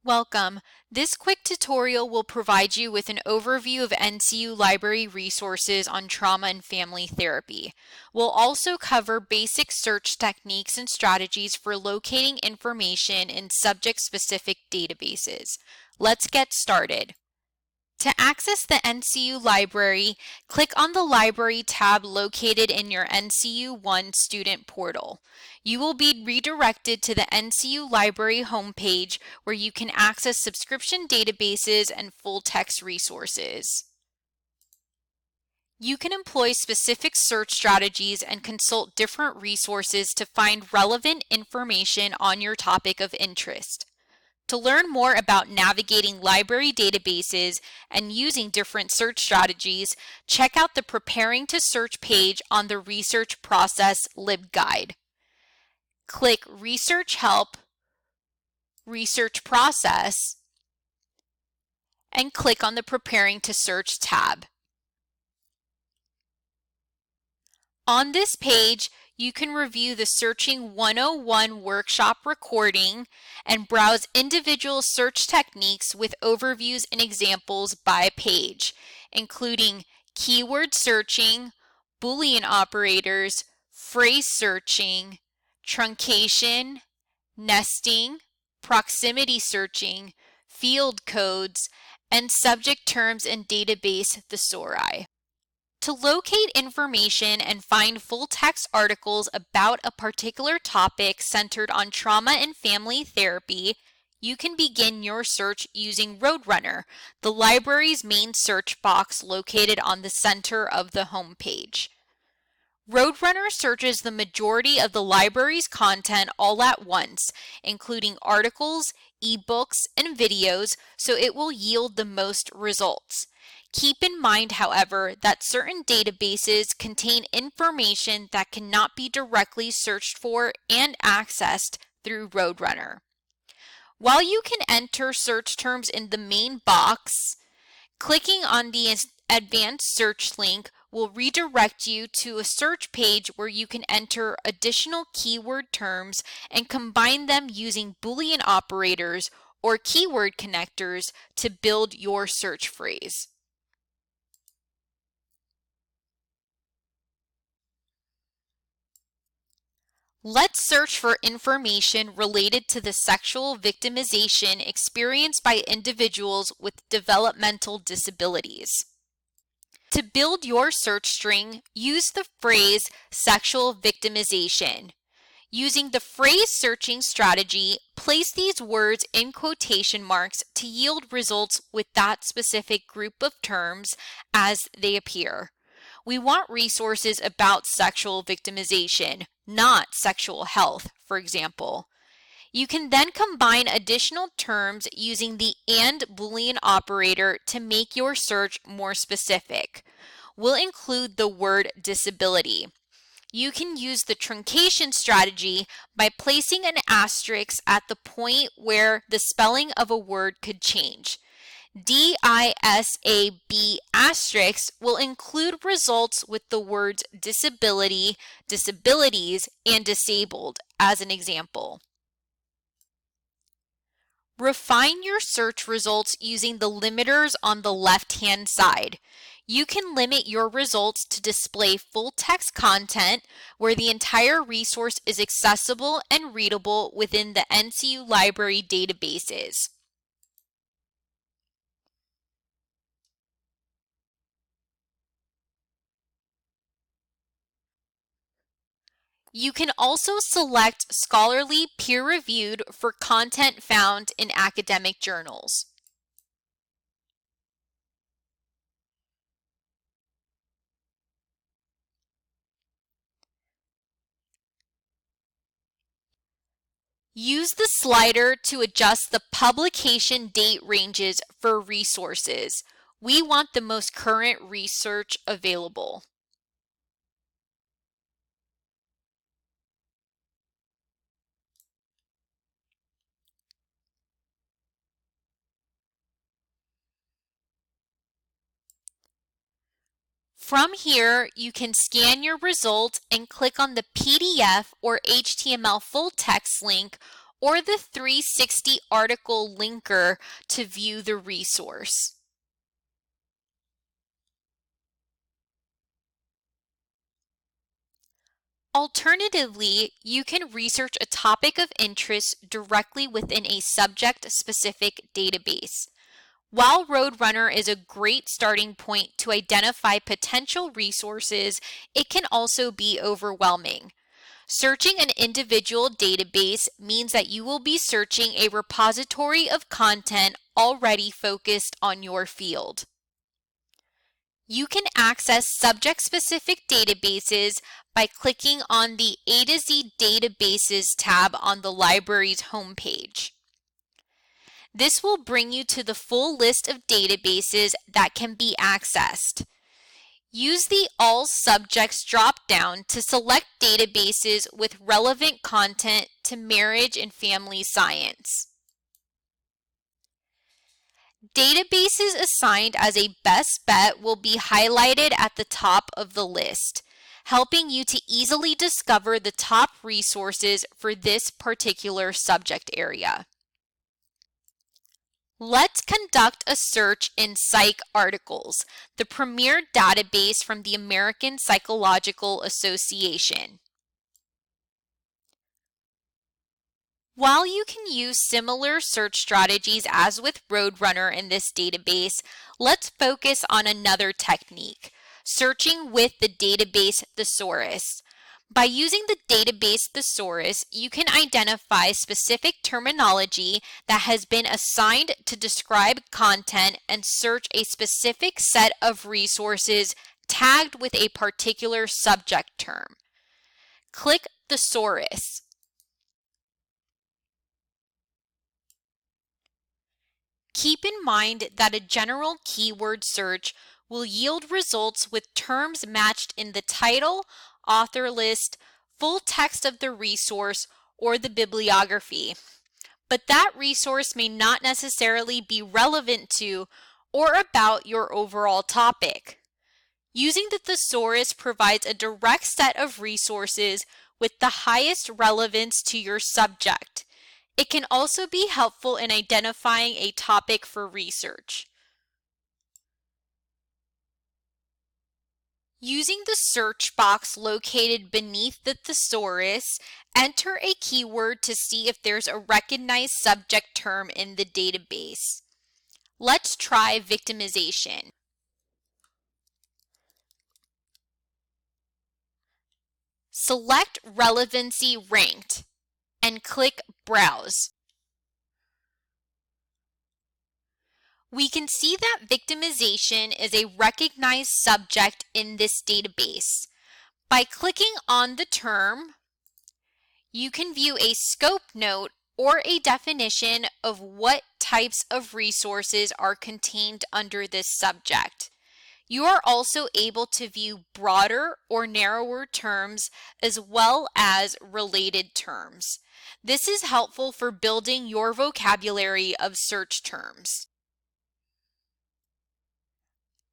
Welcome. This quick tutorial will provide you with an overview of NCU Library resources on trauma and family therapy. We'll also cover basic search techniques and strategies for locating information in subject-specific databases. Let's get started. To access the NCU Library, click on the Library tab located in your NCU One student portal. You will be redirected to the NCU Library homepage where you can access subscription databases and full-text resources. You can employ specific search strategies and consult different resources to find relevant information on your topic of interest. To learn more about navigating library databases and using different search strategies, check out the Preparing to Search page on the Research Process LibGuide. Click Research Help, Research Process, and click on the Preparing to Search tab. On this page, you can review the Searching 101 workshop recording and browse individual search techniques with overviews and examples by page, including keyword searching, Boolean operators, phrase searching, truncation, nesting, proximity searching, field codes, and subject terms and database thesauri. To locate information and find full-text articles about a particular topic centered on trauma and family therapy, you can begin your search using Roadrunner, the library's main search box located on the center of the home page. Roadrunner searches the majority of the library's content all at once, including articles, ebooks, and videos, so it will yield the most results. Keep in mind, however, that certain databases contain information that cannot be directly searched for and accessed through Roadrunner. While you can enter search terms in the main box, clicking on the Advanced Search link will redirect you to a search page where you can enter additional keyword terms and combine them using Boolean operators or keyword connectors to build your search phrase. Let's search for information related to the sexual victimization experienced by individuals with developmental disabilities. To build your search string, use the phrase sexual victimization. Using the phrase searching strategy, place these words in quotation marks to yield results with that specific group of terms as they appear. We want resources about sexual victimization, not sexual health, for example. You can then combine additional terms using the AND Boolean operator to make your search more specific. We'll include the word disability. You can use the truncation strategy by placing an asterisk at the point where the spelling of a word could change. DISAB asterisk will include results with the words disability, disabilities, and disabled as an example. Refine your search results using the limiters on the left-hand side. You can limit your results to display full-text content where the entire resource is accessible and readable within the NCU Library databases. You can also select scholarly peer-reviewed for content found in academic journals. Use the slider to adjust the publication date ranges for resources. We want the most current research available. From here, you can scan your results and click on the PDF or HTML full text link, or the 360 article linker to view the resource. Alternatively, you can research a topic of interest directly within a subject-specific database. While Roadrunner is a great starting point to identify potential resources, it can also be overwhelming. Searching an individual database means that you will be searching a repository of content already focused on your field. You can access subject-specific databases by clicking on the A to Z Databases tab on the library's homepage. This will bring you to the full list of databases that can be accessed. Use the All Subjects drop-down to select databases with relevant content to marriage and family science. Databases assigned as a best bet will be highlighted at the top of the list, helping you to easily discover the top resources for this particular subject area. Let's conduct a search in Psych Articles, the premier database from the American Psychological Association. While you can use similar search strategies as with Roadrunner in this database, let's focus on another technique, searching with the database thesaurus. By using the database thesaurus, you can identify specific terminology that has been assigned to describe content and search a specific set of resources tagged with a particular subject term. Click Thesaurus. Keep in mind that a general keyword search will yield results with terms matched in the title, author list, full text of the resource, or the bibliography. But that resource may not necessarily be relevant to or about your overall topic. Using the thesaurus provides a direct set of resources with the highest relevance to your subject. It can also be helpful in identifying a topic for research. Using the search box located beneath the thesaurus, enter a keyword to see if there's a recognized subject term in the database. Let's try victimization. Select Relevancy Ranked and click Browse. We can see that victimization is a recognized subject in this database. By clicking on the term, you can view a scope note or a definition of what types of resources are contained under this subject. You are also able to view broader or narrower terms as well as related terms. This is helpful for building your vocabulary of search terms.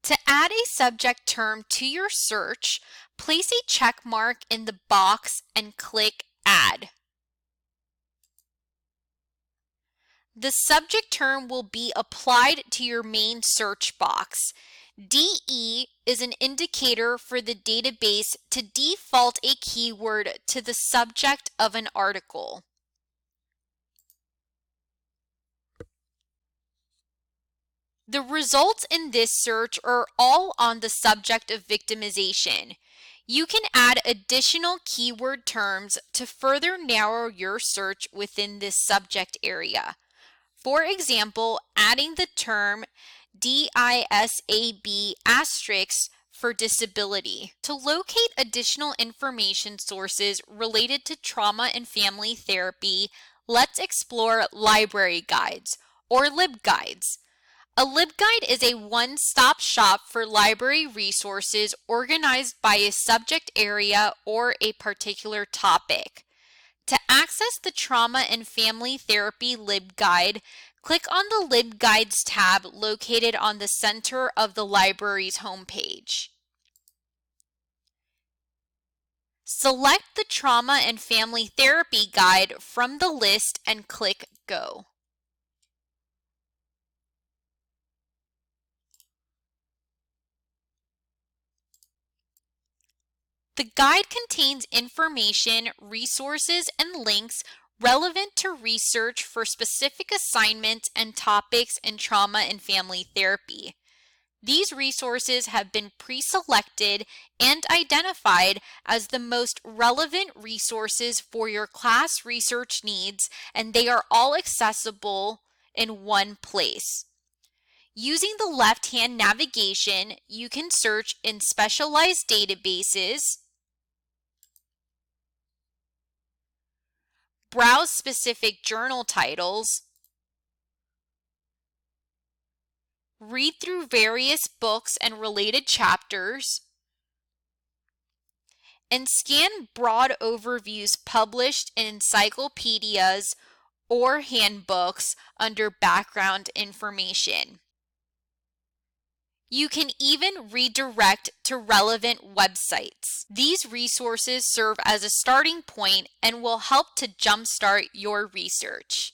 To add a subject term to your search, place a check mark in the box and click Add. The subject term will be applied to your main search box. DE is an indicator for the database to default a keyword to the subject of an article. The results in this search are all on the subject of victimization. You can add additional keyword terms to further narrow your search within this subject area. For example, adding the term DISAB asterisk for disability. To locate additional information sources related to trauma and family therapy, let's explore library guides or LibGuides. A LibGuide is a one-stop shop for library resources organized by a subject area or a particular topic. To access the Trauma and Family Therapy LibGuide, click on the LibGuides tab located on the center of the library's homepage. Select the Trauma and Family Therapy Guide from the list and click Go. The guide contains information, resources, and links relevant to research for specific assignments and topics in trauma and family therapy. These resources have been pre-selected and identified as the most relevant resources for your class research needs, and they are all accessible in one place. Using the left-hand navigation, you can search in specialized databases, browse specific journal titles, read through various books and related chapters, and scan broad overviews published in encyclopedias or handbooks under background information. You can even redirect to relevant websites. These resources serve as a starting point and will help to jumpstart your research.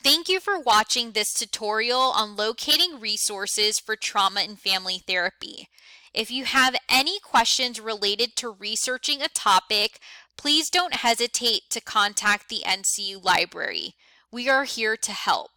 Thank you for watching this tutorial on locating resources for trauma and family therapy. If you have any questions related to researching a topic, please don't hesitate to contact the NCU Library. We are here to help.